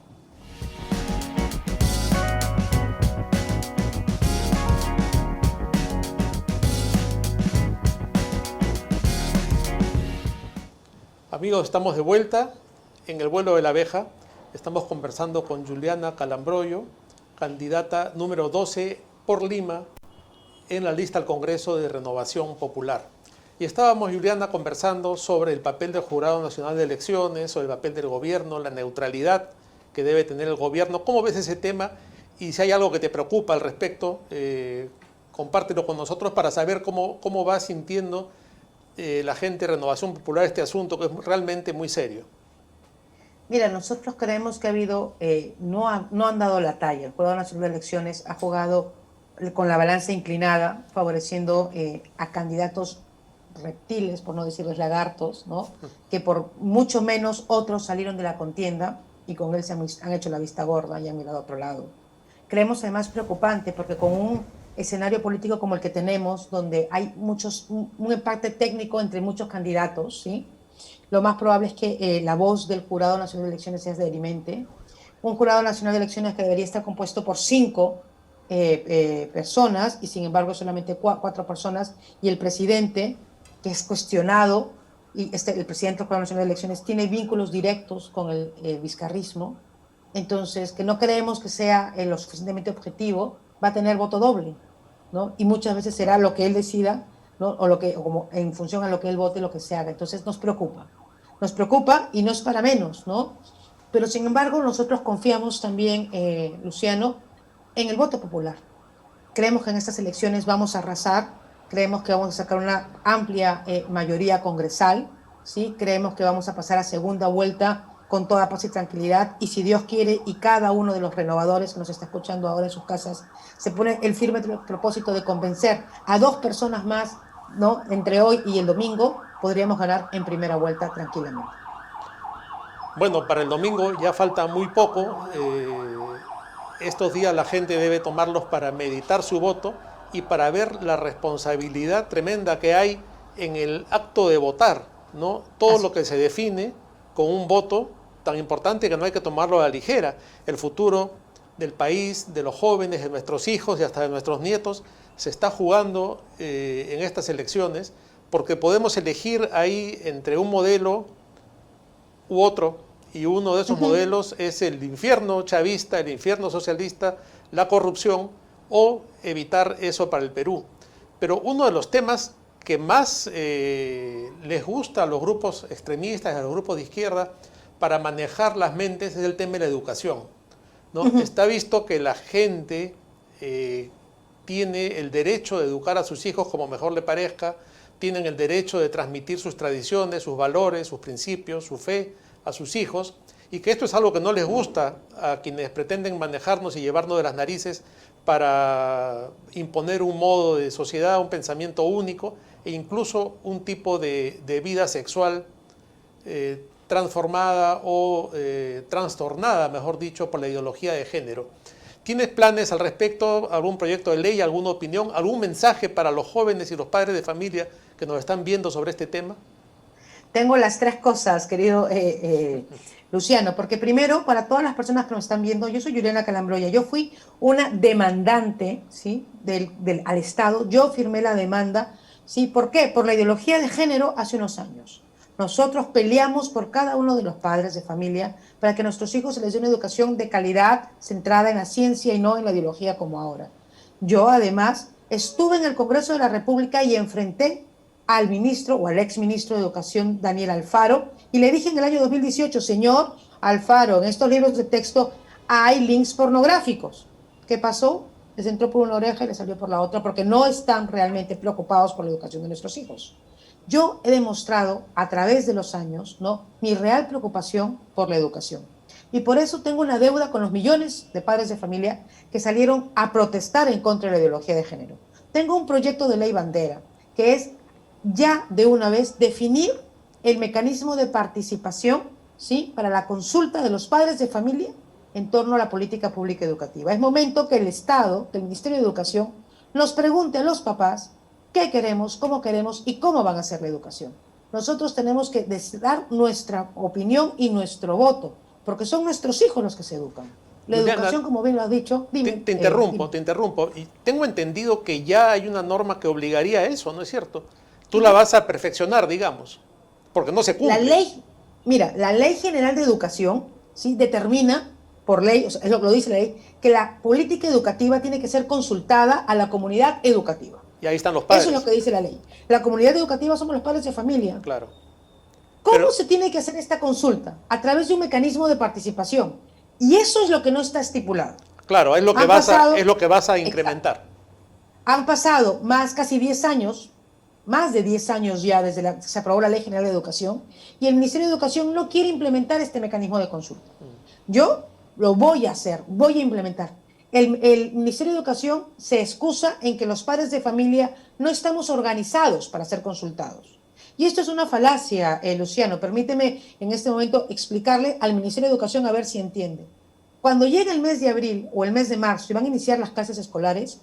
Amigos, estamos de vuelta en el vuelo de la abeja. Estamos conversando con Juliana Calambroyo, candidata número 12 por Lima en la lista al Congreso de Renovación Popular. Y estábamos, Juliana, conversando sobre el papel del Jurado Nacional de Elecciones, sobre el papel del gobierno, la neutralidad que debe tener el gobierno. ¿Cómo ves ese tema? Y si hay algo que te preocupa al respecto, compártelo con nosotros para saber cómo va sintiendo la gente de Renovación Popular este asunto, que es realmente muy serio. Mira, nosotros creemos que ha habido, no han dado la talla. El Jurado Nacional de Elecciones ha jugado con la balanza inclinada, favoreciendo a candidatos reptiles, por no decirles lagartos, ¿no? Que por mucho menos otros salieron de la contienda y con él han hecho la vista gorda y han mirado a otro lado. Creemos además preocupante porque con un escenario político como el que tenemos, donde hay un empate técnico entre muchos candidatos, ¿sí? Lo más probable es que la voz del Jurado Nacional de Elecciones sea dirimente. Un Jurado Nacional de Elecciones que debería estar compuesto por 5 personas, y sin embargo solamente 4 personas, y el presidente, que es cuestionado, y el presidente del Jurado Nacional de Elecciones tiene vínculos directos con el vizcarrismo, entonces que no creemos que sea lo suficientemente objetivo, va a tener voto doble, ¿no? Y muchas veces será lo que él decida, ¿no? O como en función a lo que él vote, lo que se haga. Entonces nos preocupa y no es para menos, ¿no? Pero sin embargo nosotros confiamos también, Luciano, en el voto popular. Creemos que en estas elecciones vamos a arrasar, creemos que vamos a sacar una amplia mayoría congresal, ¿sí? Creemos que vamos a pasar a segunda vuelta con toda paz y tranquilidad, y si Dios quiere y cada uno de los renovadores que nos está escuchando ahora en sus casas se pone el firme propósito de convencer a 2 personas más, ¿no? Entre hoy y el domingo podríamos ganar en primera vuelta tranquilamente. Bueno, para el domingo ya falta muy poco. Estos días la gente debe tomarlos para meditar su voto y para ver la responsabilidad tremenda que hay en el acto de votar, ¿no? Todo lo que se define con un voto tan importante que no hay que tomarlo a la ligera. El futuro del país, de los jóvenes, de nuestros hijos y hasta de nuestros nietos se está jugando en estas elecciones, porque podemos elegir ahí entre un modelo u otro, y uno de esos modelos es el infierno chavista, el infierno socialista, la corrupción, o evitar eso para el Perú. Pero uno de los temas que más les gusta a los grupos extremistas, a los grupos de izquierda, para manejar las mentes, es el tema de la educación, ¿no? Está visto que la gente tiene el derecho de educar a sus hijos como mejor le parezca, tienen el derecho de transmitir sus tradiciones, sus valores, sus principios, su fe a sus hijos, y que esto es algo que no les gusta a quienes pretenden manejarnos y llevarnos de las narices para imponer un modo de sociedad, un pensamiento único e incluso un tipo de vida sexual transformada o trastornada, mejor dicho, por la ideología de género. ¿Tienes planes al respecto? ¿Algún proyecto de ley? ¿Alguna opinión? ¿Algún mensaje para los jóvenes y los padres de familia que nos están viendo sobre este tema? Tengo las 3 cosas, querido Luciano, porque primero, para todas las personas que nos están viendo, yo soy Juliana Calambroya, yo fui una demandante, ¿sí? al Estado, yo firmé la demanda, ¿sí? ¿Por qué? Por la ideología de género hace unos años. Nosotros peleamos por cada uno de los padres de familia para que a nuestros hijos se les dé una educación de calidad centrada en la ciencia y no en la ideología como ahora. Yo, además, estuve en el Congreso de la República y enfrenté al ministro o al exministro de Educación, Daniel Alfaro, y le dije en el año 2018, señor Alfaro, en estos libros de texto hay links pornográficos. ¿Qué pasó? Les entró por una oreja y les salió por la otra, porque no están realmente preocupados por la educación de nuestros hijos. Yo he demostrado a través de los años, ¿no?, mi real preocupación por la educación. Y por eso tengo una deuda con los millones de padres de familia que salieron a protestar en contra de la ideología de género. Tengo un proyecto de ley bandera, que es ya de una vez definir el mecanismo de participación, ¿sí?, para la consulta de los padres de familia en torno a la política pública educativa. Es momento que el Estado, que el Ministerio de Educación, nos pregunte a los papás qué queremos, y cómo van a hacer la educación. Nosotros tenemos que dar nuestra opinión y nuestro voto, porque son nuestros hijos los que se educan. La educación, como bien lo has dicho... Dime, te interrumpo. Y tengo entendido que ya hay una norma que obligaría a eso, ¿no es cierto? Tú la vas a perfeccionar, digamos, porque no se cumple. La Ley General de Educación, ¿sí?, determina por ley, o sea, es lo que lo dice la ley, que la política educativa tiene que ser consultada a la comunidad educativa. Y ahí están los padres. Eso es lo que dice la ley. La comunidad educativa somos los padres de familia. Claro. ¿Cómo se tiene que hacer esta consulta? A través de un mecanismo de participación. Y eso es lo que no está estipulado. Claro, es lo que, vas a incrementar. Exacto. Han pasado casi 10 años, más de 10 años ya desde que se aprobó la Ley General de Educación, y el Ministerio de Educación no quiere implementar este mecanismo de consulta. Yo lo voy a hacer, voy a implementar. El Ministerio de Educación se excusa en que los padres de familia no estamos organizados para ser consultados. Y esto es una falacia, Luciano. Permíteme en este momento explicarle al Ministerio de Educación a ver si entiende. Cuando llegue el mes de abril o el mes de marzo y van a iniciar las clases escolares,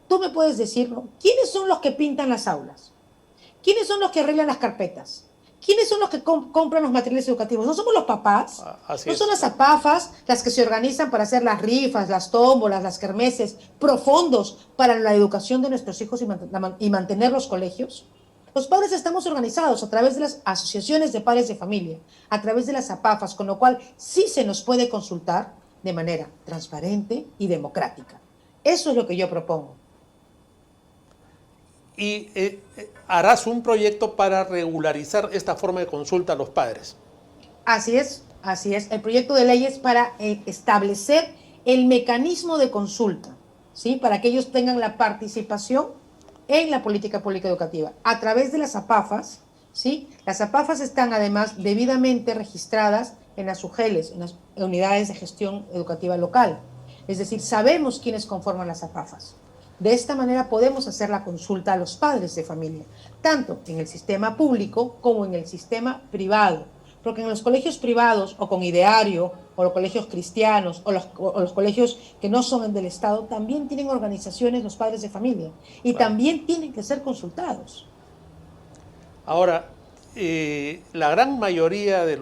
tú me puedes decir, ¿no? ¿Quiénes son los que pintan las aulas? ¿Quiénes son los que arreglan las carpetas? ¿Quiénes son los que compran los materiales educativos? ¿No somos los papás? ¿No son las APAFAS las que se organizan para hacer las rifas, las tómbolas, las kermeses, profundos para la educación de nuestros hijos y mantener los colegios? Los padres estamos organizados a través de las asociaciones de padres de familia, a través de las APAFAS, con lo cual sí se nos puede consultar de manera transparente y democrática. Eso es lo que yo propongo. Y harás un proyecto para regularizar esta forma de consulta a los padres. Así es, así es. El proyecto de ley es para establecer el mecanismo de consulta, ¿sí? Para que ellos tengan la participación en la política pública educativa a través de las APAFAS, ¿sí? Las APAFAS están además debidamente registradas en las UGELES, en las unidades de gestión educativa local. Es decir, sabemos quiénes conforman las APAFAS. De esta manera podemos hacer la consulta a los padres de familia, tanto en el sistema público como en el sistema privado. Porque en los colegios privados, o con ideario, o los colegios cristianos, o los colegios que no son del Estado, también tienen organizaciones los padres de familia. Y también tienen que ser consultados. Ahora, la gran mayoría de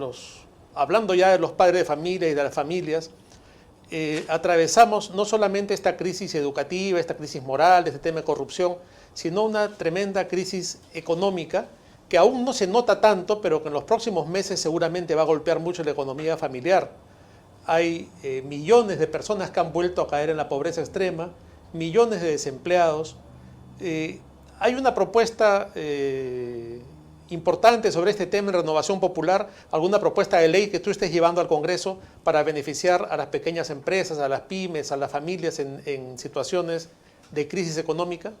hablando ya de los padres de familia y de las familias, atravesamos no solamente esta crisis educativa, esta crisis moral, este tema de corrupción, sino una tremenda crisis económica que aún no se nota tanto, pero que en los próximos meses seguramente va a golpear mucho la economía familiar. Hay millones de personas que han vuelto a caer en la pobreza extrema, millones de desempleados. Hay una propuesta importante sobre este tema en Renovación Popular, alguna propuesta de ley que tú estés llevando al Congreso para beneficiar a las pequeñas empresas, a las pymes, a las familias en situaciones de crisis económica.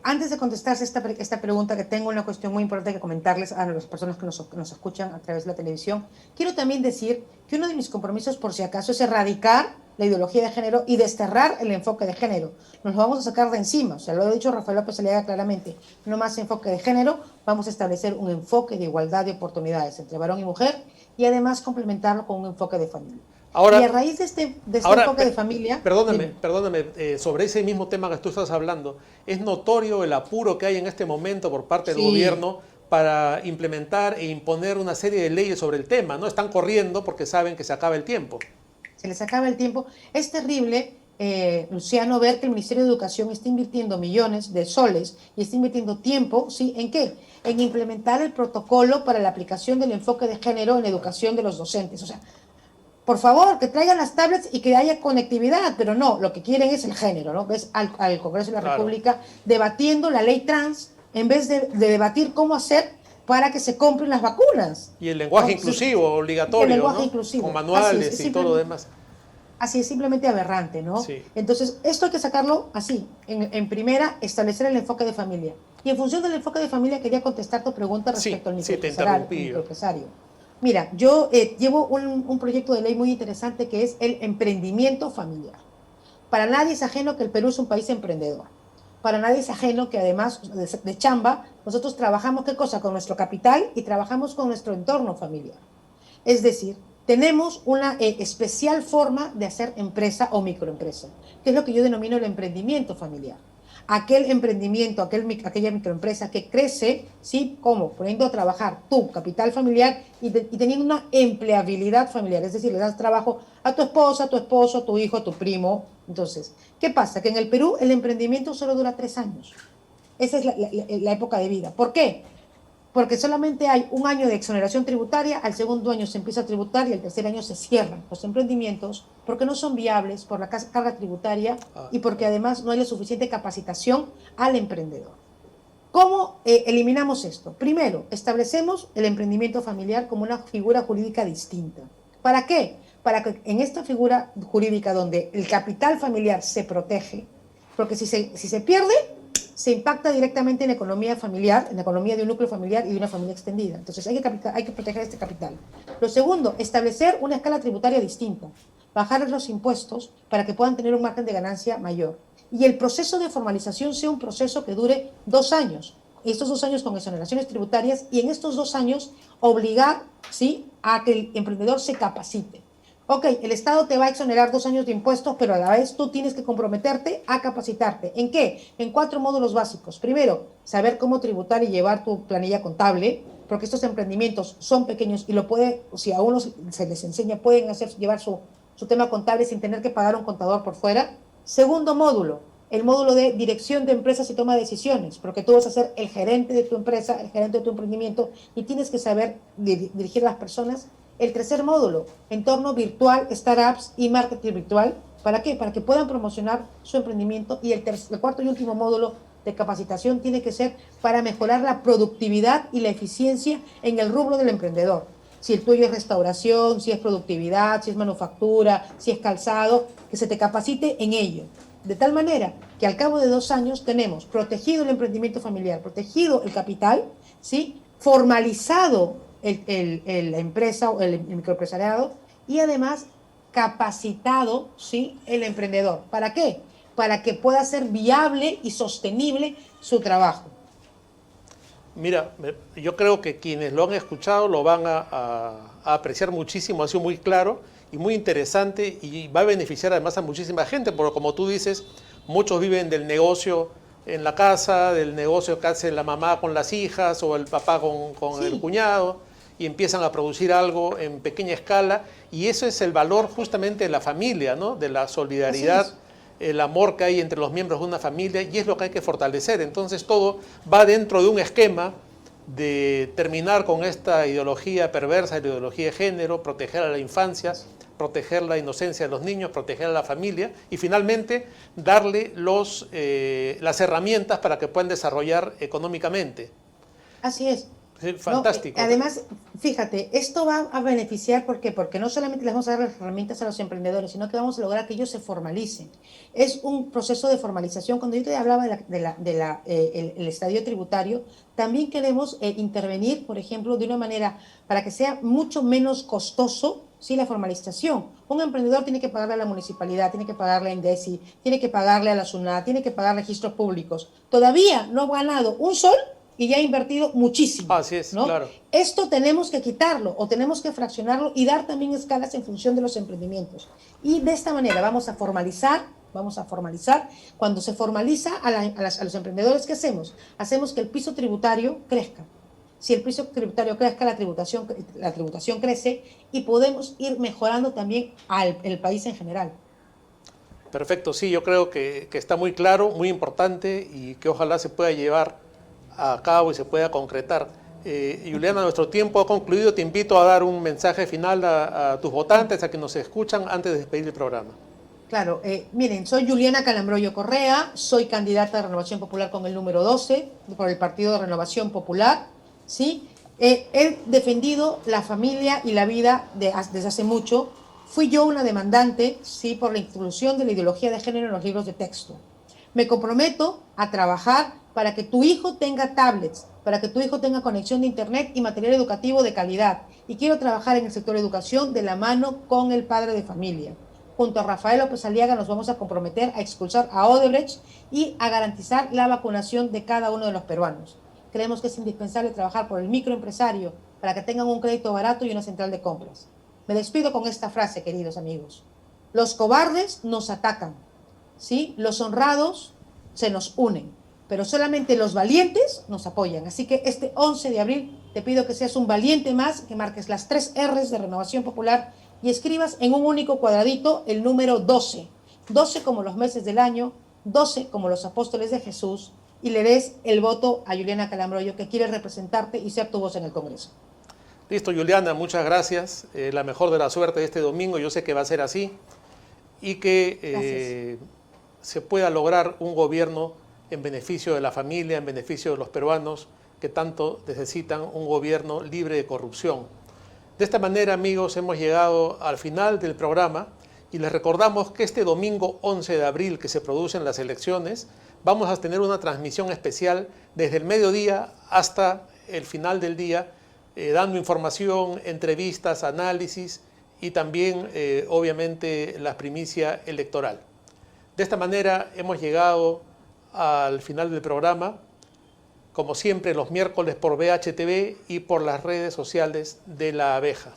Antes de contestarse esta pregunta, que tengo una cuestión muy importante que comentarles a las personas que nos escuchan a través de la televisión, quiero también decir que uno de mis compromisos, por si acaso, es erradicar la ideología de género y desterrar el enfoque de género. Nos lo vamos a sacar de encima, o sea, lo ha dicho Rafael López Aliaga claramente, no más enfoque de género, vamos a establecer un enfoque de igualdad de oportunidades entre varón y mujer y además complementarlo con un enfoque de familia. Ahora, y a raíz de este enfoque de familia... Perdóname, sobre ese mismo tema que tú estás hablando, es notorio el apuro que hay en este momento por parte del gobierno para implementar e imponer una serie de leyes sobre el tema, ¿no? Están corriendo porque saben que se acaba el tiempo. Se les acaba el tiempo. Es terrible, Luciano, ver que el Ministerio de Educación está invirtiendo millones de soles y está invirtiendo tiempo, ¿sí? ¿En qué? En implementar el protocolo para la aplicación del enfoque de género en la educación de los docentes. O sea, por favor, que traigan las tablets y que haya conectividad, pero no, lo que quieren es el género, ¿no? Ves al Congreso de la República debatiendo la ley trans en vez de debatir cómo hacer para que se compren las vacunas. Y el lenguaje inclusivo, obligatorio, el lenguaje ¿no? inclusivo. Con manuales y todo lo demás. Así es, simplemente aberrante, ¿no? Sí. Entonces, esto hay que sacarlo así. En primera, establecer el enfoque de familia. Y en función del enfoque de familia, quería contestar tu pregunta respecto al microempresario. Mira, yo llevo un proyecto de ley muy interesante que es el emprendimiento familiar. Para nadie es ajeno que el Perú es un país emprendedor. Para nadie es ajeno que además de chamba, nosotros trabajamos, ¿qué cosa? Con nuestro capital y trabajamos con nuestro entorno familiar. Es decir, tenemos una especial forma de hacer empresa o microempresa, que es lo que yo denomino el emprendimiento familiar. Aquel emprendimiento, aquella microempresa que crece, ¿sí? ¿Cómo? Poniendo a trabajar tu capital familiar y teniendo una empleabilidad familiar. Es decir, le das trabajo a tu esposa, a tu esposo, a tu hijo, a tu primo. Entonces, ¿qué pasa? Que en el Perú el emprendimiento solo dura 3 años. Esa es la época de vida. ¿Por qué? porque solamente hay un año de exoneración tributaria, al segundo año se empieza a tributar y al tercer año se cierran los emprendimientos porque no son viables por la carga tributaria y porque además no hay la suficiente capacitación al emprendedor. ¿Cómo eliminamos esto? Primero, establecemos el emprendimiento familiar como una figura jurídica distinta. ¿Para qué? Para que en esta figura jurídica donde el capital familiar se protege, porque si se pierde, se impacta directamente en la economía familiar, en la economía de un núcleo familiar y de una familia extendida. Entonces hay que proteger este capital. Lo segundo, establecer una escala tributaria distinta, bajar los impuestos para que puedan tener un margen de ganancia mayor. Y el proceso de formalización sea un proceso que dure 2 años. Estos 2 años con exoneraciones tributarias y en estos 2 años obligar, ¿sí?, a que el emprendedor se capacite. Ok, el Estado te va a exonerar 2 años de impuestos, pero a la vez tú tienes que comprometerte a capacitarte. ¿En qué? En 4 módulos básicos. Primero, saber cómo tributar y llevar tu planilla contable, porque estos emprendimientos son pequeños y si a unos se les enseña, pueden llevar su tema contable sin tener que pagar un contador por fuera. Segundo módulo, el módulo de dirección de empresas y toma de decisiones, porque tú vas a ser el gerente de tu empresa, el gerente de tu emprendimiento y tienes que saber dirigir a las personas. El tercer módulo, entorno virtual, startups y marketing virtual. ¿Para qué? Para que puedan promocionar su emprendimiento. Y el cuarto y último módulo de capacitación tiene que ser para mejorar la productividad y la eficiencia en el rubro del emprendedor. Si el tuyo es restauración, si es productividad, si es manufactura, si es calzado, que se te capacite en ello. De tal manera que al cabo de 2 años tenemos protegido el emprendimiento familiar, protegido el capital, ¿sí?, formalizado la empresa o el microempresariado y además capacitado, ¿sí?, el emprendedor. ¿Para qué? Para que pueda ser viable y sostenible su trabajo. Mira, yo creo que quienes lo han escuchado lo van a apreciar muchísimo, ha sido muy claro y muy interesante y va a beneficiar además a muchísima gente, porque como tú dices, muchos viven del negocio en la casa, del negocio que hace la mamá con las hijas o el papá con el cuñado, y empiezan a producir algo en pequeña escala, y eso es el valor justamente de la familia, ¿no?, de la solidaridad, el amor que hay entre los miembros de una familia, y es lo que hay que fortalecer. Entonces todo va dentro de un esquema de terminar con esta ideología perversa, la ideología de género, proteger a la infancia, proteger la inocencia de los niños, proteger a la familia y finalmente darle las herramientas para que puedan desarrollar económicamente. Así es. Sí, fantástico. No, además, fíjate, esto va a beneficiar porque no solamente les vamos a dar las herramientas a los emprendedores, sino que vamos a lograr que ellos se formalicen. Es un proceso de formalización. Cuando yo te hablaba el estadio tributario, también queremos intervenir, por ejemplo, de una manera para que sea mucho menos costoso, ¿sí?, la formalización. Un emprendedor tiene que pagarle a la municipalidad, tiene que pagarle a INDECI, tiene que pagarle a la SUNAT, tiene que pagar registros públicos. Todavía no ha ganado un sol y ya ha invertido muchísimo. Así es, ¿no? Claro. Esto tenemos que quitarlo o tenemos que fraccionarlo y dar también escalas en función de los emprendimientos. Y de esta manera vamos a formalizar. Cuando se formaliza a los emprendedores, ¿qué hacemos? Hacemos que el piso tributario crezca. Si el piso tributario crezca, la tributación crece y podemos ir mejorando también el país en general. Perfecto, sí, yo creo que está muy claro, muy importante y que ojalá se pueda llevar a cabo y se pueda concretar. Juliana, nuestro tiempo ha concluido. Te invito a dar un mensaje final a tus votantes, a que nos escuchan antes de despedir el programa. Claro, miren, soy Juliana Calambroyo Correa, soy candidata de Renovación Popular con el número 12 por el Partido de Renovación Popular, ¿sí? He defendido la familia y la vida desde hace mucho. Fui yo una demandante, ¿sí?, por la inclusión de la ideología de género en los libros de texto. Me comprometo a trabajar para que tu hijo tenga tablets, para que tu hijo tenga conexión de internet y material educativo de calidad. Y quiero trabajar en el sector educación de la mano con el padre de familia. Junto a Rafael López Aliaga nos vamos a comprometer a expulsar a Odebrecht y a garantizar la vacunación de cada uno de los peruanos. Creemos que es indispensable trabajar por el microempresario para que tengan un crédito barato y una central de compras. Me despido con esta frase, queridos amigos. Los cobardes nos atacan, ¿sí? Los honrados se nos unen, pero solamente los valientes nos apoyan. Así que este 11 de abril te pido que seas un valiente más, que marques las 3 R's de Renovación Popular y escribas en un único cuadradito el número 12. 12 como los meses del año, 12 como los apóstoles de Jesús, y le des el voto a Juliana Calambroyo, que quiere representarte y ser tu voz en el Congreso. Listo, Juliana, muchas gracias. La mejor de la suerte de este domingo, yo sé que va a ser así, y que se pueda lograr un gobierno en beneficio de la familia, en beneficio de los peruanos que tanto necesitan un gobierno libre de corrupción. De esta manera, amigos, hemos llegado al final del programa y les recordamos que este domingo 11 de abril, que se producen las elecciones, vamos a tener una transmisión especial desde el mediodía hasta el final del día, dando información, entrevistas, análisis y también, obviamente, la primicia electoral. De esta manera hemos llegado al final del programa, como siempre los miércoles por BHTV y por las redes sociales de La Abeja.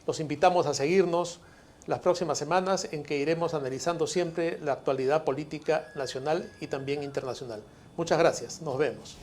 Los invitamos a seguirnos las próximas semanas en que iremos analizando siempre la actualidad política nacional y también internacional. Muchas gracias, nos vemos.